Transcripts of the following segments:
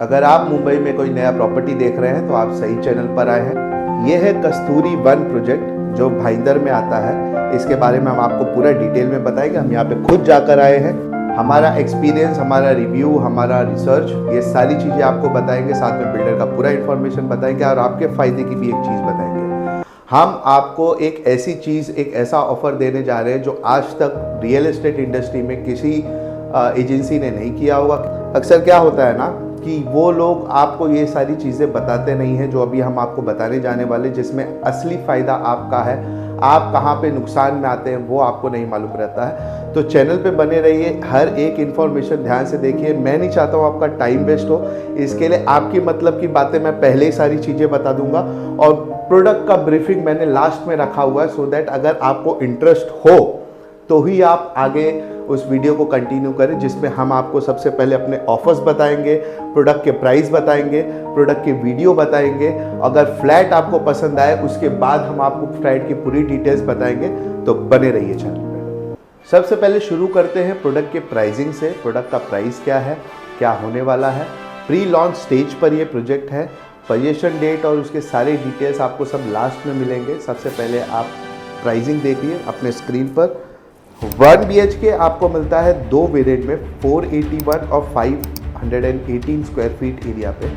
अगर आप मुंबई में कोई नया प्रॉपर्टी देख रहे हैं तो आप सही चैनल पर आए हैं। ये है कस्तूरी वन प्रोजेक्ट जो भाईंदर में आता है। इसके बारे में हम आपको पूरा डिटेल में बताएंगे। हम यहाँ पे खुद जाकर आए हैं। हमारा एक्सपीरियंस, हमारा रिव्यू, हमारा रिसर्च, ये सारी चीज़ें आपको बताएंगे। साथ में बिल्डर का पूरा इन्फॉर्मेशन बताएंगे और आपके फ़ायदे की भी एक चीज़ बताएंगे। हम आपको एक ऐसी चीज़, एक ऐसा ऑफ़र देने जा रहे हैं जो आज तक रियल एस्टेट इंडस्ट्री में किसी एजेंसी ने नहीं किया होगा। अक्सर क्या होता है ना कि वो लोग आपको ये सारी चीज़ें बताते नहीं हैं जो अभी हम आपको बताने जाने वाले, जिसमें असली फ़ायदा आपका है। आप कहाँ पे नुकसान में आते हैं वो आपको नहीं मालूम रहता है। तो चैनल पे बने रहिए, हर एक इन्फॉर्मेशन ध्यान से देखिए। मैं नहीं चाहता हूँ आपका टाइम वेस्ट हो, इसके लिए आपकी मतलब की बातें मैं पहले ही सारी चीज़ें बता दूंगा और प्रोडक्ट का ब्रीफिंग मैंने लास्ट में रखा हुआ है, सो दैट अगर आपको इंटरेस्ट हो तो ही आप आगे उस वीडियो को कंटिन्यू करें, जिसमें हम आपको सबसे पहले अपने ऑफर्स बताएंगे, प्रोडक्ट के प्राइस बताएंगे, प्रोडक्ट के वीडियो बताएंगे। अगर फ्लैट आपको पसंद आए उसके बाद हम आपको फ्लैट की पूरी डिटेल्स बताएंगे। तो बने रहिए चैनल पे। सबसे पहले शुरू करते हैं प्रोडक्ट के प्राइसिंग से। प्रोडक्ट का प्राइस क्या है, क्या होने वाला है। प्री लॉन्च स्टेज पर ये प्रोजेक्ट है। पोजीशन डेट और उसके सारे डिटेल्स आपको सब लास्ट में मिलेंगे। सबसे पहले आप प्राइसिंग देखिए अपने स्क्रीन पर। 1 BHK आपको मिलता है दो वेरिएंट में, 481 और 518 स्क्वायर फीट एरिया पे,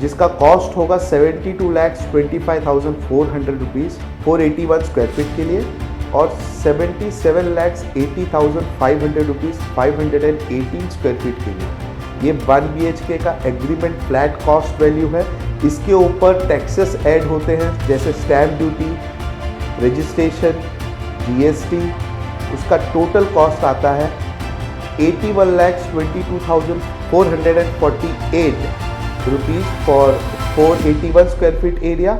जिसका कॉस्ट होगा 72,25,400 रुपीज़ 481 स्क्वायर फीट के लिए और 77,80,500 रुपीज़ 518 स्क्वायर फीट के लिए। ये 1 BHK का एग्रीमेंट फ्लैट कॉस्ट वैल्यू है। इसके ऊपर टैक्सेस ऐड होते हैं जैसे स्टैम्प ड्यूटी, रजिस्ट्रेशन, GST। उसका टोटल कॉस्ट आता है 81,22,448 rupees for 481 square feet area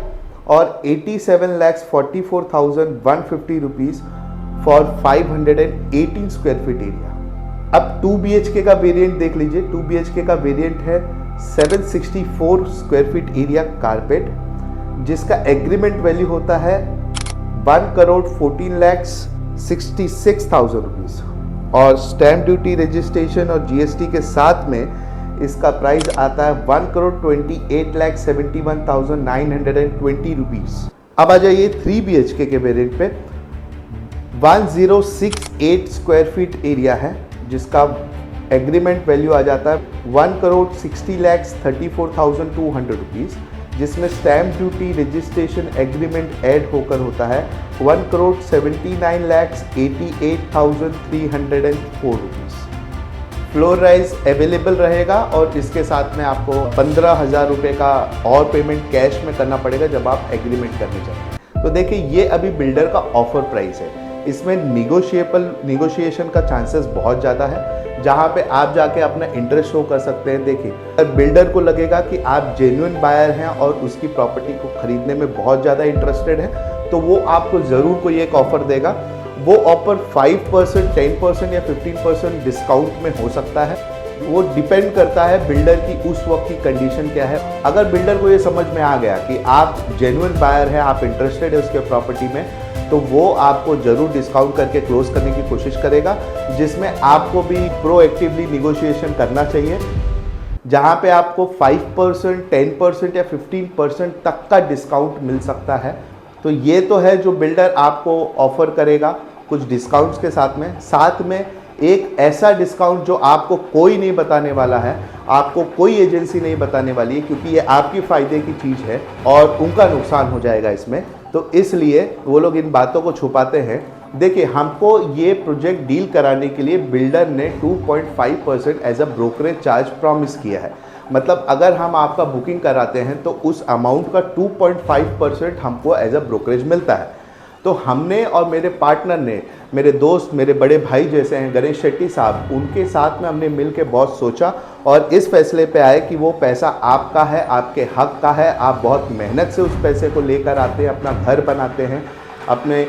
और 87,44,150 rupees for 518 square feet area. अब 2 BHK का वेरिएंट देख लीजिए। 2 BHK का वेरिएंट है 764 स्क्वायर फीट एरिया कारपेट, जिसका एग्रीमेंट वैल्यू होता है 1,14,66,000 रुपीज़ और स्टैम्प ड्यूटी, रजिस्ट्रेशन और GST के साथ में इसका प्राइस आता है 1,28,71,920 रुपीज़। अब आ जाइए 3 BHK के वेरिएंट पे। 1068 स्क्वायर फीट एरिया है, जिसका एग्रीमेंट वैल्यू आ जाता है 1,60,34,200 रुपीज़, जिसमें stamp duty, registration, agreement add होकर होता है 1,79,88,304 रुपीज़। फ्लोर राइज अवेलेबल रहेगा और इसके साथ में आपको 15,000 रुपये का और पेमेंट कैश में करना पड़ेगा जब आप एग्रीमेंट करने जाएंगे। तो देखिए, ये अभी बिल्डर का ऑफर प्राइस है। इसमें निगोशिएशन का चांसेस बहुत ज़्यादा है, जहाँ पे आप जाके अपना इंटरेस्ट शो कर सकते हैं। देखिए, अगर बिल्डर को लगेगा कि आप जेन्युइन बायर हैं और उसकी प्रॉपर्टी को खरीदने में बहुत ज़्यादा इंटरेस्टेड है, तो वो आपको ज़रूर कोई एक ऑफ़र देगा। वो ऑफ़र 5%, 10% या 15% डिस्काउंट में हो सकता है। वो डिपेंड करता है बिल्डर की उस वक्त की कंडीशन क्या है। अगर बिल्डर को ये समझ में आ गया कि आप जेन्युइन बायर हैं, आप इंटरेस्टेड है उसके प्रॉपर्टी में, तो वो आपको ज़रूर डिस्काउंट करके क्लोज करने की कोशिश करेगा, जिसमें आपको भी प्रोएक्टिवली निगोशिएशन करना चाहिए। जहाँ पे आपको 5%, 10% या 15% तक का डिस्काउंट मिल सकता है। तो ये तो है जो बिल्डर आपको ऑफ़र करेगा कुछ डिस्काउंट्स के साथ में एक ऐसा डिस्काउंट जो आपको कोई नहीं बताने वाला है, आपको कोई एजेंसी नहीं बताने वाली है, क्योंकि ये आपकी फ़ायदे की चीज़ है और उनका नुकसान हो जाएगा इसमें। तो इसलिए वो लोग इन बातों को छुपाते हैं। देखिए, हमको ये प्रोजेक्ट डील कराने के लिए बिल्डर ने 2.5% as a brokerage charge promise किया है। मतलब अगर हम आपका बुकिंग कराते हैं तो उस अमाउंट का 2.5% हमको एज अ ब्रोकरेज मिलता है। तो हमने और मेरे पार्टनर ने, मेरे दोस्त, मेरे बड़े भाई जैसे हैं गणेश शेट्टी साहब, उनके साथ में हमने मिल के बहुत सोचा और इस फैसले पे आए कि वो पैसा आपका है, आपके हक का है। आप बहुत मेहनत से उस पैसे को लेकर आते हैं, अपना घर बनाते हैं, अपने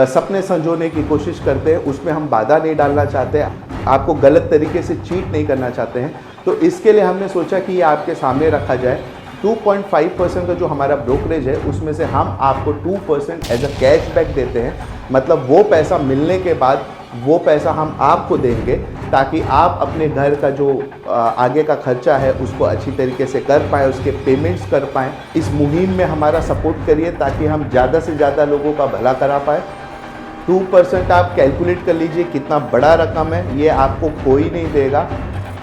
सपने संजोने की कोशिश करते हैं। उसमें हम बाधा नहीं डालना चाहते, आपको गलत तरीके से चीट नहीं करना चाहते हैं। तो इसके लिए हमने सोचा कि ये आपके सामने रखा जाए। 2.5% का जो हमारा ब्रोकरेज है उसमें से हम आपको 2% एज अ कैशबैक देते हैं। मतलब वो पैसा मिलने के बाद वो पैसा हम आपको देंगे ताकि आप अपने घर का जो आगे का खर्चा है उसको अच्छी तरीके से कर पाएँ, उसके पेमेंट्स कर पाएँ। इस मुहिम में हमारा सपोर्ट करिए ताकि हम ज़्यादा से ज़्यादा लोगों का भला करा पाएँ। 2% आप कैलकुलेट कर लीजिए कितना बड़ा रकम है, ये आपको कोई नहीं देगा।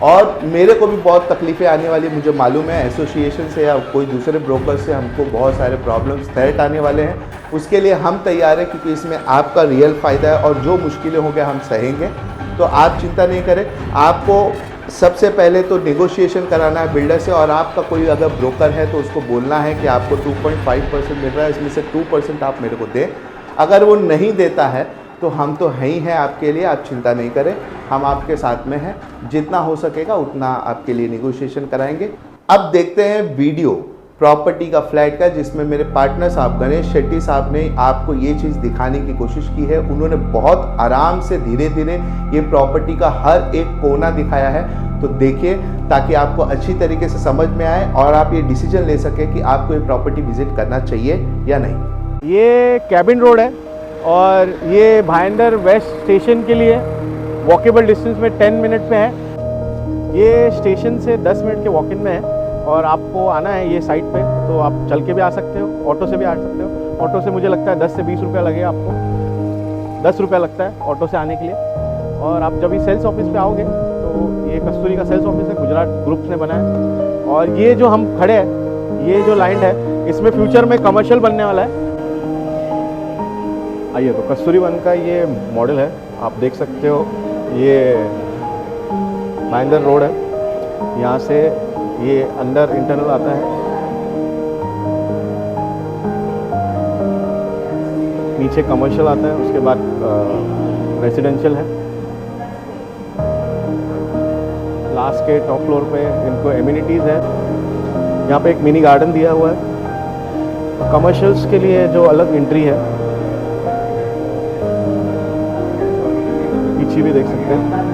और मेरे को भी बहुत तकलीफ़ें आने वाली, मुझे मालूम है, एसोसिएशन से या कोई दूसरे ब्रोकर से हमको बहुत सारे प्रॉब्लम्स थ्रेट आने वाले हैं। उसके लिए हम तैयार हैं क्योंकि इसमें आपका रियल फ़ायदा है और जो मुश्किलें होंगे हम सहेंगे। तो आप चिंता नहीं करें। आपको सबसे पहले तो नेगोशिएशन कराना है बिल्डर से, और आपका कोई अगर ब्रोकर है तो उसको बोलना है कि आपको 2.5% मिल रहा है, इसमें से 2% आप मेरे को दें। अगर वो नहीं देता है तो हम तो हैं ही हैं आपके लिए, आप चिंता नहीं करें, हम आपके साथ में हैं। जितना हो सकेगा उतना आपके लिए नेगोशिएशन कराएंगे। अब देखते हैं वीडियो प्रॉपर्टी का, फ्लैट का, जिसमें मेरे पार्टनर साहब गणेश शेट्टी साहब ने आपको ये चीज़ दिखाने की कोशिश की है। उन्होंने बहुत आराम से धीरे धीरे ये प्रॉपर्टी का हर एक कोना दिखाया है। तो देखिए ताकि आपको अच्छी तरीके से समझ में आए और आप ये डिसीजन ले सकें कि आपको ये प्रॉपर्टी विजिट करना चाहिए या नहीं। ये कैबिन रोड है और ये भाईंदर वेस्ट स्टेशन के लिए वॉकेबल डिस्टेंस में 10 मिनट पे है। ये स्टेशन से 10 मिनट के वॉक इन में है और आपको आना है ये साइट पे तो आप चल के भी आ सकते हो, ऑटो से भी आ सकते हो। ऑटो से मुझे लगता है 10 से 20 रुपया लगेगा आपको, 10 रुपया लगता है ऑटो से आने के लिए। और आप जब भी सेल्स ऑफिस पे आओगे तो ये कस्तूरी का सेल्स ऑफिस है, गुजरात ग्रुप ने बनाया है। और ये जो हम खड़े हैं, ये जो लाइन है, इसमें फ्यूचर में कमर्शियल बनने वाला है। आइए, तो कस्तूरी वन का ये मॉडल है, आप देख सकते हो। ये भाईंदर रोड है, यहाँ से ये अंदर इंटरनल आता है, नीचे कमर्शियल आता है, उसके बाद रेसिडेंशियल है। लास्ट के टॉप फ्लोर पे इनको एमिनिटीज़ है। यहाँ पे एक मिनी गार्डन दिया हुआ है। कमर्शियल्स के लिए जो अलग एंट्री है, पीछे भी देख सकते हैं।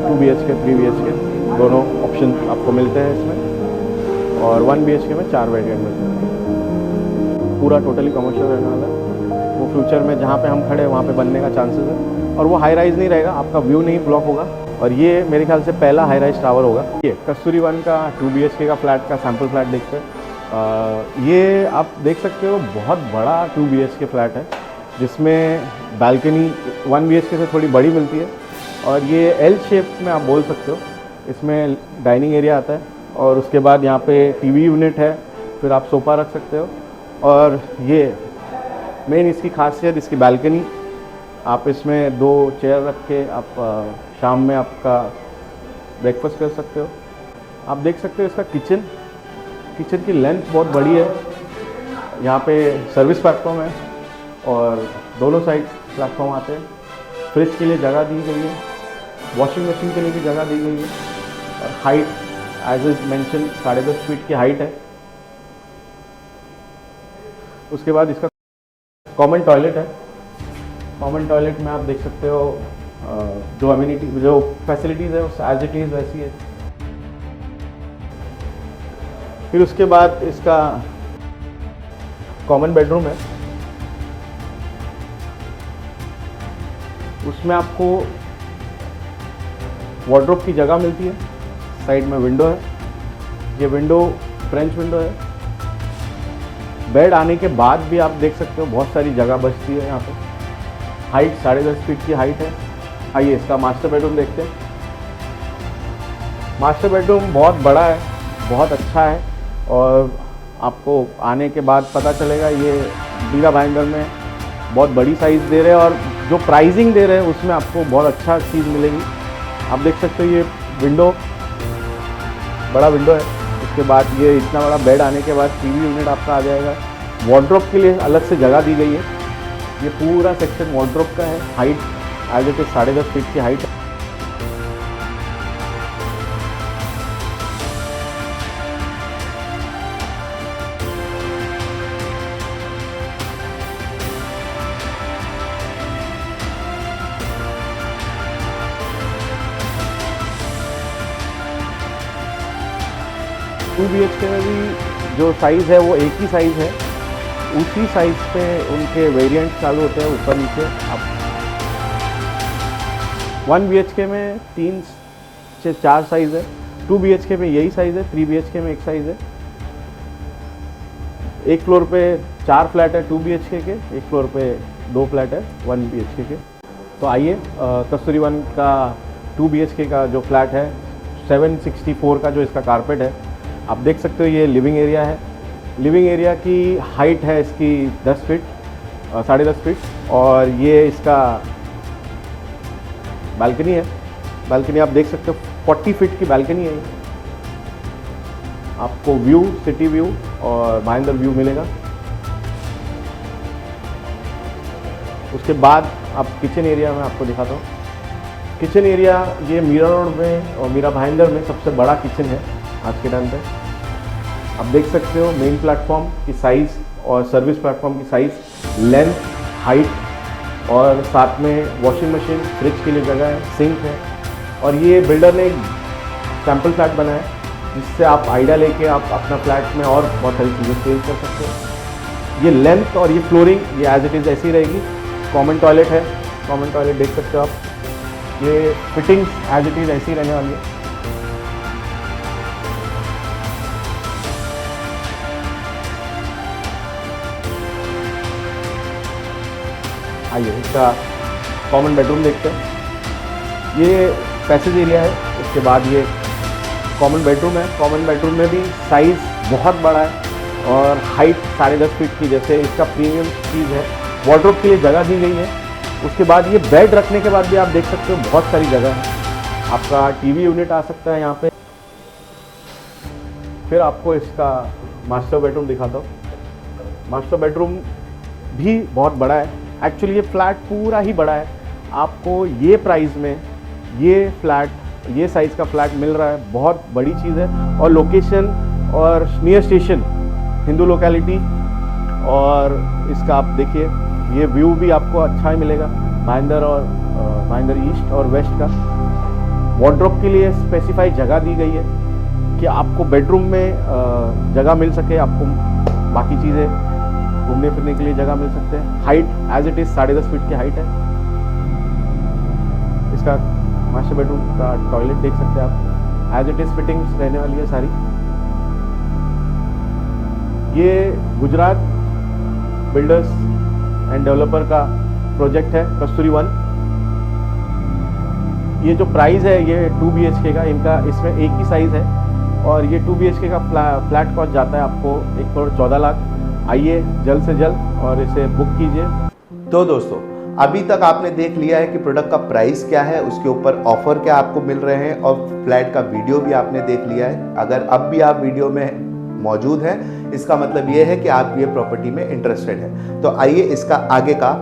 2 BHK 3 BHK दोनों ऑप्शन आपको मिलते हैं इसमें, और 1 BHK में 4 वेरिएंट मिलते हैं। पूरा टोटली कमर्शियल रहने वाला है। वो फ्यूचर में जहाँ पे हम खड़े हैं वहाँ पे बनने का चांसेस है, और वो हाई राइज नहीं रहेगा, आपका व्यू नहीं ब्लॉक होगा। और ये मेरे ख्याल से पहला हाई राइज टावर होगा। ये कस्तूरी वन का 2 BHK का फ्लैट का सैम्पल फ्लैट देखते हैं। ये आप देख सकते हो, बहुत बड़ा 2 BHK फ्लैट है जिसमें बालकनी 1 BHK से थोड़ी बड़ी मिलती है, और ये एल शेप में आप बोल सकते हो। इसमें डाइनिंग एरिया आता है और उसके बाद यहाँ पे टीवी यूनिट है, फिर आप सोफ़ा रख सकते हो। और ये मेन इसकी खासियत, इसकी बालकनी, आप इसमें 2 चेयर रख के आप शाम में आपका ब्रेकफास्ट कर सकते हो। आप देख सकते हो इसका किचन की लेंथ बहुत बड़ी है। यहाँ पे सर्विस प्लेटफॉर्म है और दोनों साइड प्लेटफॉर्म आते हैं। फ्रिज के लिए जगह दी गई है, वॉशिंग मशीन के लिए भी जगह दी गई है। और height as is mention 10.5 feet की हाइट है। उसके बाद इसका कॉमन टॉयलेट है। कॉमन टॉयलेट में आप देख सकते हो जो अम्यूनिटी, जो फैसिलिटीज़ है उस एज इट इज़ वैसी है। फिर उसके बाद इसका कॉमन बेडरूम है, उसमें आपको वार्डरोब की जगह मिलती है। साइड में विंडो है, ये विंडो फ्रेंच विंडो है। बेड आने के बाद भी आप देख सकते हो बहुत सारी जगह बचती है यहाँ पे। हाइट 10.5 फीट की हाइट है। आइए इसका मास्टर बेडरूम देखते हैं। मास्टर बेडरूम बहुत बड़ा है, बहुत अच्छा है, और आपको आने के बाद पता चलेगा ये बीरा भाईंदर में बहुत बड़ी साइज़ दे रहे हैं, और जो प्राइसिंग दे रहे हैं उसमें आपको बहुत अच्छा चीज़ मिलेगी। आप देख सकते हो ये विंडो, बड़ा विंडो है। उसके बाद ये इतना बड़ा बेड आने के बाद टीवी यूनिट आपका आ जाएगा। वार्डरोब के लिए अलग से जगह दी गई है। ये पूरा सेक्शन वार्डरोब का है। Height as it is 10.5 feet की हाइट है। 2 BHK में भी जो साइज़ है वो एक ही साइज़ है, उसी साइज़ पे उनके वेरिएंट चालू होते हैं ऊपर नीचे। आप 1 BHK में 3 से 4 साइज़ है, 2 BHK में यही साइज़ है, 3 BHK में एक साइज़ है। एक फ्लोर पे 4 फ्लैट है 2 BHK के, एक फ्लोर पे 2 फ्लैट है 1 BHK के। तो आइए कस्तूरी वन का 2 BHK का जो फ्लैट है 764 का जो इसका कारपेट है, आप देख सकते हो ये लिविंग एरिया है। लिविंग एरिया की हाइट है इसकी 10 फीट, 10.5 फीट, और ये इसका बालकनी है। बालकनी आप देख सकते हो 40 फीट की बालकनी है। आपको व्यू, सिटी व्यू और भाईंदर व्यू मिलेगा। उसके बाद आप किचन एरिया में आपको दिखाता हूँ। किचन एरिया ये मीरा रोड में और मीरा भाईंदर में सबसे बड़ा किचन है आज के टाइम पे। आप देख सकते हो मेन प्लेटफॉर्म की साइज़ और सर्विस प्लेटफॉर्म की साइज़, लेंथ, हाइट, और साथ में वॉशिंग मशीन, फ्रिज के लिए जगह है, सिंक है। और ये बिल्डर ने एक सैम्पल फ्लैट बनाया है जिससे आप आइडिया लेके आप अपना फ्लैट में और बहुत सारी चीज़ें चेंज कर सकते हो। ये लेंथ और ये फ्लोरिंग ये एज इट इज़ ऐसी रहेगी। कॉमन टॉयलेट है, कॉमन टॉयलेट देख सकते हो आप। ये फिटिंग्स एज इट इज़ ऐसी रहने वाली है। आइए इसका कॉमन बेडरूम देखते हैं। ये पैसेज एरिया है, उसके बाद ये कॉमन बेडरूम है। कॉमन बेडरूम में भी साइज़ बहुत बड़ा है और हाइट 10.5 फीट की, जैसे इसका प्रीमियम चीज़ है। वार्डरोब के लिए जगह दी गई है। उसके बाद ये बेड रखने के बाद भी आप देख सकते हो बहुत सारी जगह है। आपका टीवी यूनिट आ सकता है यहाँ पे। फिर आपको इसका मास्टर बेडरूम दिखाता हूँ। मास्टर बेडरूम भी बहुत बड़ा है। एक्चुअली ये फ्लैट पूरा ही बड़ा है। आपको ये प्राइस में ये फ्लैट, ये साइज़ का फ्लैट मिल रहा है, बहुत बड़ी चीज़ है। और लोकेशन और नियर स्टेशन, हिंदू लोकेलिटी, और इसका आप देखिए ये व्यू भी आपको अच्छा ही मिलेगा भाईंदर और भाईंदर ईस्ट और वेस्ट का। वार्डरोब के लिए स्पेसिफाई जगह दी गई है कि आपको बेडरूम में जगह मिल सके, आपको बाकी चीज़ें घूमने फिरने के लिए जगह मिल सकते हैं। Height as it is 10.5 feet की हाइट है। इसका मास्टर बेडरूम का टॉयलेट देख सकते हैं आप, एज इट इज़ फिटिंग्स रहने वाली है सारी। ये गुजरात बिल्डर्स एंड डेवलपर का प्रोजेक्ट है कस्तूरी वन। ये जो प्राइस है ये 2 BHK का, इनका इसमें एक ही साइज़ है और ये 2 BHK का फ्लैट कॉस्ट जाता है आपको 1 करोड़ 14 लाख। आइए जल्द से जल्द और इसे बुक कीजिए। तो दोस्तों अभी तक आपने देख लिया है कि प्रोडक्ट का प्राइस क्या है, उसके ऊपर ऑफर क्या आपको मिल रहे हैं, और फ्लैट का वीडियो भी आपने देख लिया है। अगर अब भी आप वीडियो में मौजूद हैं, इसका मतलब ये है कि आप ये प्रॉपर्टी में इंटरेस्टेड हैं। तो आइए इसका आगे का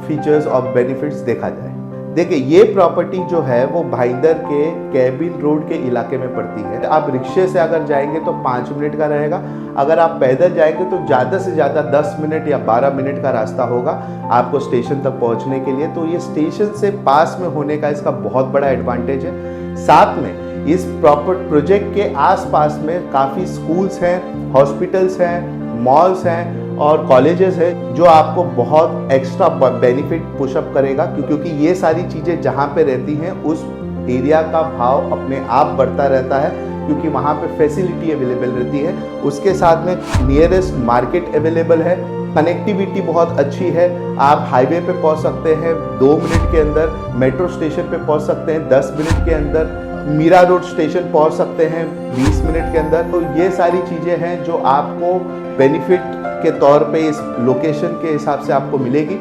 फीचर्स और बेनिफिट्स देखा जाए। देखिए ये प्रॉपर्टी जो है वो भाईंदर के कैबिन रोड के इलाके में पड़ती है। आप रिक्शे से अगर जाएंगे तो 5 मिनट का रहेगा। अगर आप पैदल जाएंगे तो ज़्यादा से ज़्यादा 10 मिनट या 12 मिनट का रास्ता होगा आपको स्टेशन तक पहुंचने के लिए। तो ये स्टेशन से पास में होने का इसका बहुत बड़ा एडवांटेज है। साथ में इस प्रॉपर प्रोजेक्ट के आसपास में काफ़ी स्कूल्स हैं, हॉस्पिटल्स हैं, मॉल्स हैं और कॉलेजेस है, जो आपको बहुत एक्स्ट्रा बेनिफिट पुशअप करेगा, क्योंकि ये सारी चीज़ें जहाँ पे रहती हैं उस एरिया का भाव अपने आप बढ़ता रहता है, क्योंकि वहाँ पे फैसिलिटी अवेलेबल रहती है। उसके साथ में नियरेस्ट मार्केट अवेलेबल है, कनेक्टिविटी बहुत अच्छी है। आप हाईवे पे पहुँच सकते हैं 2 मिनट के अंदर, मेट्रो स्टेशन पे पहुँच सकते हैं 10 मिनट के अंदर, मीरा रोड स्टेशन पहुँच सकते हैं 20 मिनट के अंदर। तो ये सारी चीज़ें हैं जो आपको बेनिफिट के तौर पे इस लोकेशन के हिसाब से आपको मिलेगी।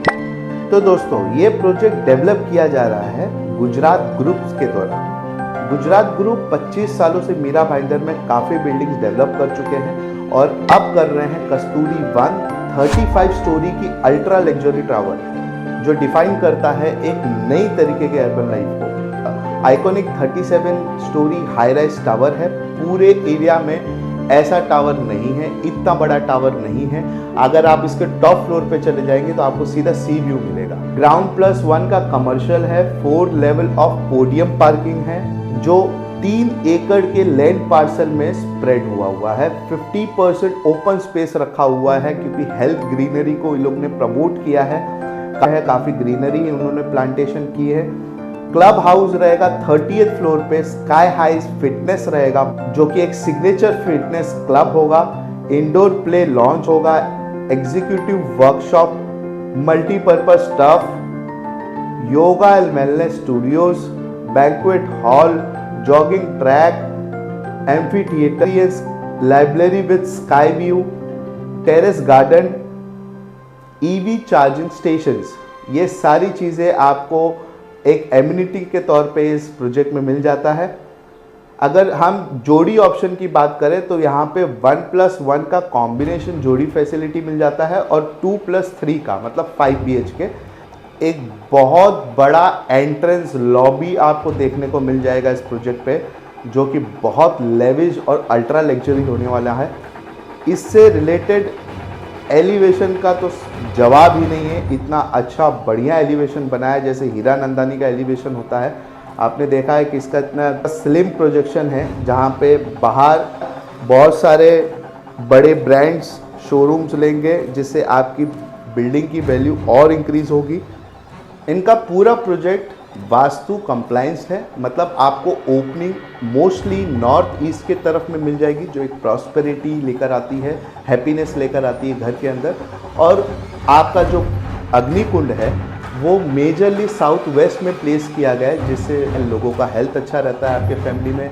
तो दोस्तों ये प्रोजेक्ट डेवलप किया जा रहा है गुजरात ग्रुप के द्वारा। गुजरात ग्रुप 25 सालों से मीरा भाईंदर में काफ़ी बिल्डिंग्स डेवलप कर चुके हैं और अब कर रहे हैं कस्तूरी वन 35 स्टोरी की अल्ट्रा लग्जरी टावर, जो डिफाइन करता है एक नई तरीके के अर्बन लाइफ को। Iconic 37 story high rise tower है। पूरे एरिया में ऐसा टावर नहीं है, इतना बड़ा टावर नहीं है। अगर आप इसके टॉप फ्लोर पे चले जाएंगे तो आपको सीधा सी व्यू मिलेगा। ग्राउंड +1 का कमर्शियल है, 4 लेवल ऑफ पोडियम पार्किंग है, जो 3 एकड़ के लैंड पार्सल में स्प्रेड हुआ है। 50% ओपन स्पेस रखा हुआ है क्योंकि हेल्थ ग्रीनरी को इन लोग ने प्रमोट किया है। काफ़ी ग्रीनरी उन्होंने प्लांटेशन की है। क्लब हाउस रहेगा 30th फ्लोर पे। स्काई हाई फिटनेस रहेगा जो कि एक सिग्नेचर फिटनेस क्लब होगा। इंडोर प्ले लॉन्च होगा, executive workshop, multipurpose stuff, yoga and wellness studios, banquet hall, jogging track, amphi theatre, library with sky view, terrace garden, EV charging stations. ये सारी चीज़ें आपको एक एमिनिटी के तौर पे इस प्रोजेक्ट में मिल जाता है। अगर हम जोड़ी ऑप्शन की बात करें तो यहाँ पे 1+1 का कॉम्बिनेशन जोड़ी फैसिलिटी मिल जाता है और 2+3 का मतलब 5 BHK एक बहुत बड़ा एंट्रेंस लॉबी आपको देखने को मिल जाएगा इस प्रोजेक्ट पे, जो कि बहुत लेविश और अल्ट्रा लग्जरी होने वाला है। इससे रिलेटेड एलिवेशन का तो जवाब ही नहीं है। इतना अच्छा बढ़िया एलिवेशन बनाया जैसे हीरा नंदानी का एलिवेशन होता है। आपने देखा है कि इसका इतना स्लिम प्रोजेक्शन है जहाँ पे बाहर बहुत सारे बड़े ब्रांड्स शोरूम्स लेंगे जिससे आपकी बिल्डिंग की वैल्यू और इंक्रीज होगी। इनका पूरा प्रोजेक्ट वास्तु कंप्लायंस है, मतलब आपको ओपनिंग मोस्टली नॉर्थ ईस्ट के तरफ में मिल जाएगी जो एक प्रॉस्पेरिटी लेकर आती है, हैप्पीनेस लेकर आती है घर के अंदर। और आपका जो अग्निकुंड है वो मेजरली साउथ वेस्ट में प्लेस किया गया है जिससे लोगों का हेल्थ अच्छा रहता है। आपके फैमिली में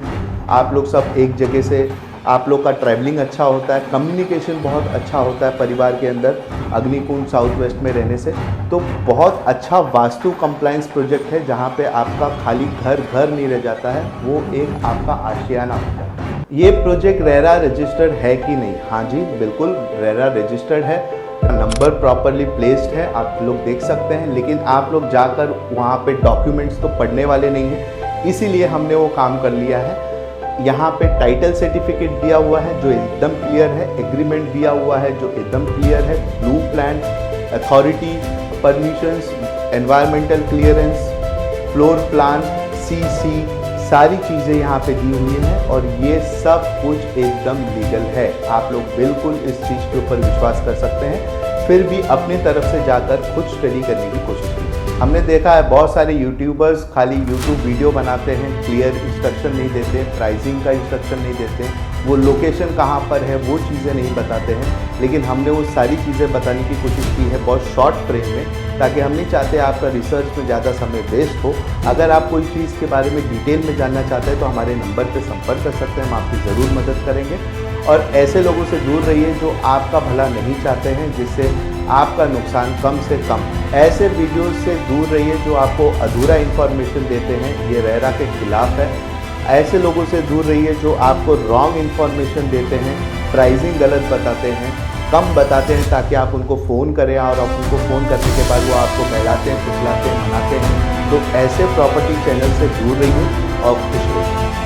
आप लोग सब एक जगह से, आप लोग का ट्रैवलिंग अच्छा होता है, कम्युनिकेशन बहुत अच्छा होता है परिवार के अंदर अग्निकुंड साउथ वेस्ट में रहने से। तो बहुत अच्छा वास्तु कंप्लायंस प्रोजेक्ट है जहाँ पे आपका खाली घर नहीं रह जाता है, वो एक आपका आशियाना होता है। ये प्रोजेक्ट रेरा रजिस्टर्ड है कि नहीं? हाँ जी, बिल्कुल रेरा रजिस्टर्ड है। नंबर प्रॉपरली प्लेस्ड है, आप लोग देख सकते हैं। लेकिन आप लोग जाकर वहाँ पे डॉक्यूमेंट्स तो पढ़ने वाले नहीं हैं, इसीलिए हमने वो काम कर लिया है। यहाँ पे टाइटल सर्टिफिकेट दिया हुआ है जो एकदम क्लियर है, एग्रीमेंट दिया हुआ है जो एकदम क्लियर है, blue plan, authority, permissions, environmental clearance, floor plan, CC, सारी चीज़ें यहाँ पे दी हुई हैं और ये सब कुछ एकदम लीगल है। आप लोग बिल्कुल इस चीज़ के ऊपर विश्वास कर सकते हैं। फिर भी अपनी तरफ से जाकर खुद स्टडी करने की कोशिश कीजिए। हमने देखा है बहुत सारे यूट्यूबर्स खाली यूट्यूब वीडियो बनाते हैं, क्लियर इंस्ट्रक्शन नहीं देते, प्राइसिंग का इंस्ट्रक्शन नहीं देते, वो लोकेशन कहाँ पर है वो चीज़ें नहीं बताते हैं। लेकिन हमने वो सारी चीज़ें बताने की कोशिश की है बहुत शॉर्ट फ्रेम में, ताकि हम नहीं चाहते आपका रिसर्च में ज़्यादा समय वेस्ट हो। अगर आप कोई चीज़ के बारे में डिटेल में जानना चाहते हैं तो हमारे नंबर पर संपर्क कर सकते हैं, हम आपकी ज़रूर मदद करेंगे। और ऐसे लोगों से दूर रहिए जो आपका भला नहीं चाहते हैं, जिससे आपका नुकसान कम से कम। ऐसे वीडियोस से दूर रहिए जो आपको अधूरा इन्फॉर्मेशन देते हैं, ये रेरा के खिलाफ है। ऐसे लोगों से दूर रहिए जो आपको रॉन्ग इन्फॉर्मेशन देते हैं, प्राइसिंग गलत बताते हैं, कम बताते हैं ताकि आप उनको फ़ोन करें और आप उनको फ़ोन करने के बाद वो आपको बहलाते हैं, फुसलाते हैं, मनाते हैं। तो ऐसे प्रॉपर्टी चैनल से दूर रहिए और खुश रहिए।